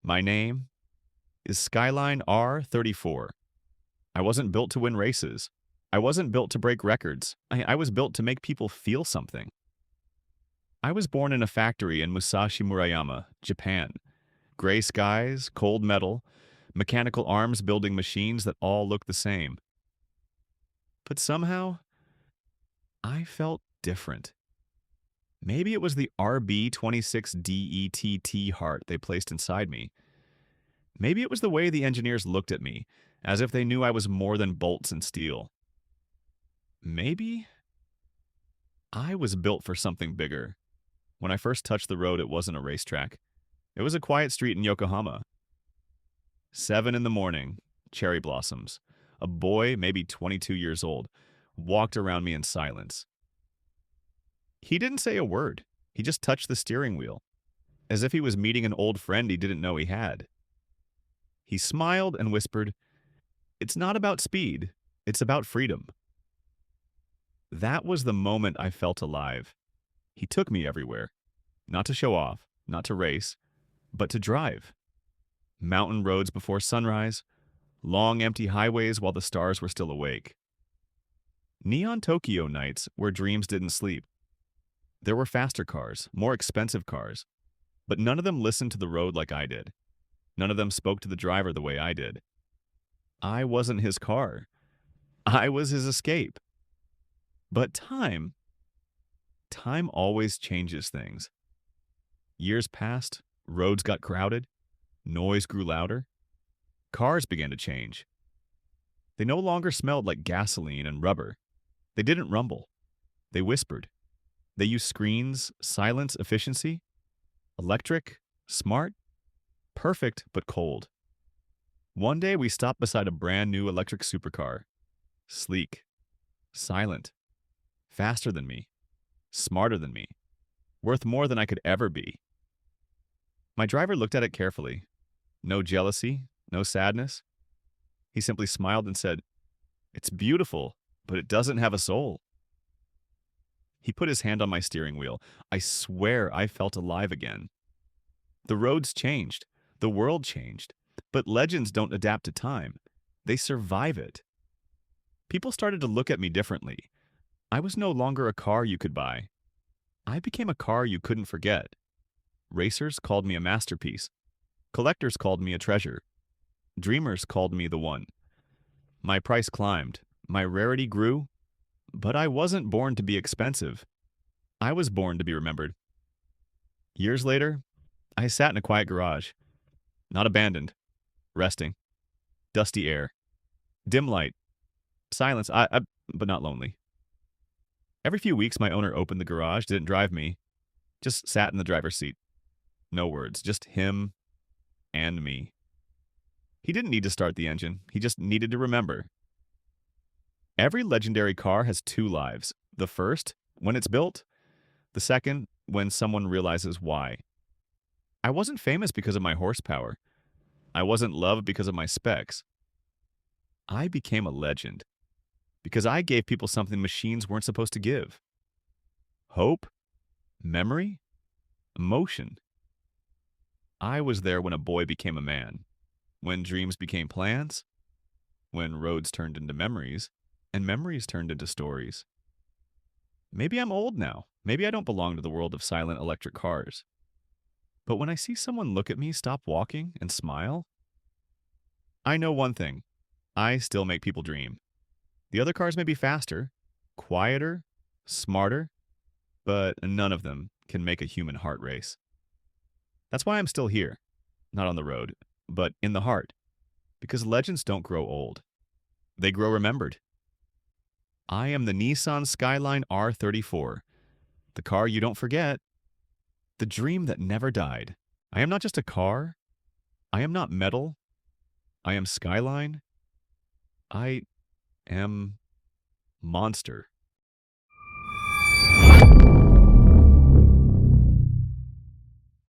My name is Skyline R34. I wasn't built to win races. I wasn't built to break records. I was built to make people feel something. I was born in a factory in Musashi Murayama, Japan. Gray skies, cold metal, mechanical arms building machines that all look the same. But somehow, I felt different. Maybe it was the RB26DETT heart they placed inside me. Maybe it was the way the engineers looked at me, as if they knew I was more than bolts and steel. Maybe I was built for something bigger. When I first touched the road, it wasn't a racetrack. It was a quiet street in Yokohama. 7 in the morning, cherry blossoms. A boy, maybe 22 years old, walked around me in silence. He didn't say a word. He just touched the steering wheel, as if he was meeting an old friend he didn't know he had. He smiled and whispered, "It's not about speed, it's about freedom." That was the moment I felt alive. He took me everywhere. Not to show off, not to race, but to drive. Mountain roads before sunrise, long empty highways while the stars were still awake. Neon Tokyo nights where dreams didn't sleep. There were faster cars, more expensive cars, but none of them listened to the road like I did. None of them spoke to the driver the way I did. I wasn't his car. I was his escape. But time always changes things. Years passed, roads got crowded, noise grew louder. Cars began to change. They no longer smelled like gasoline and rubber. They didn't rumble. They whispered. They used screens, silence, efficiency. Electric, smart, perfect but cold. One day we stopped beside a brand new electric supercar. Sleek, silent, faster than me, smarter than me, worth more than I could ever be. My driver looked at it carefully. No jealousy, no sadness. He simply smiled and said, "It's beautiful, but it doesn't have a soul." He put his hand on my steering wheel. I swear I felt alive again. The roads changed. The world changed. But legends don't adapt to time. They survive it. People started to look at me differently. I was no longer a car you could buy. I became a car you couldn't forget. Racers called me a masterpiece. Collectors called me a treasure. Dreamers called me the one. My price climbed. My rarity grew. But I wasn't born to be expensive. I was born to be remembered. Years later, I sat in a quiet garage. Not abandoned. Resting. Dusty air. Dim light. Silence, but not lonely. Every few weeks, my owner opened the garage, didn't drive me, just sat in the driver's seat. No words, just him and me. He didn't need to start the engine. He just needed to remember. Every legendary car has 2 lives. The first, when it's built. The second, when someone realizes why. I wasn't famous because of my horsepower. I wasn't loved because of my specs. I became a legend because I gave people something machines weren't supposed to give. Hope, memory, emotion. I was there when a boy became a man, when dreams became plans, when roads turned into memories, and memories turned into stories. Maybe I'm old now. Maybe I don't belong to the world of silent electric cars. But when I see someone look at me, stop walking, and smile, I know one thing. I still make people dream. The other cars may be faster, quieter, smarter, but none of them can make a human heart race. That's why I'm still here, not on the road, but in the heart, because legends don't grow old. They grow remembered. I am the Nissan Skyline R34, the car you don't forget, the dream that never died. I am not just a car. I am not metal. I am Skyline. I am Monster.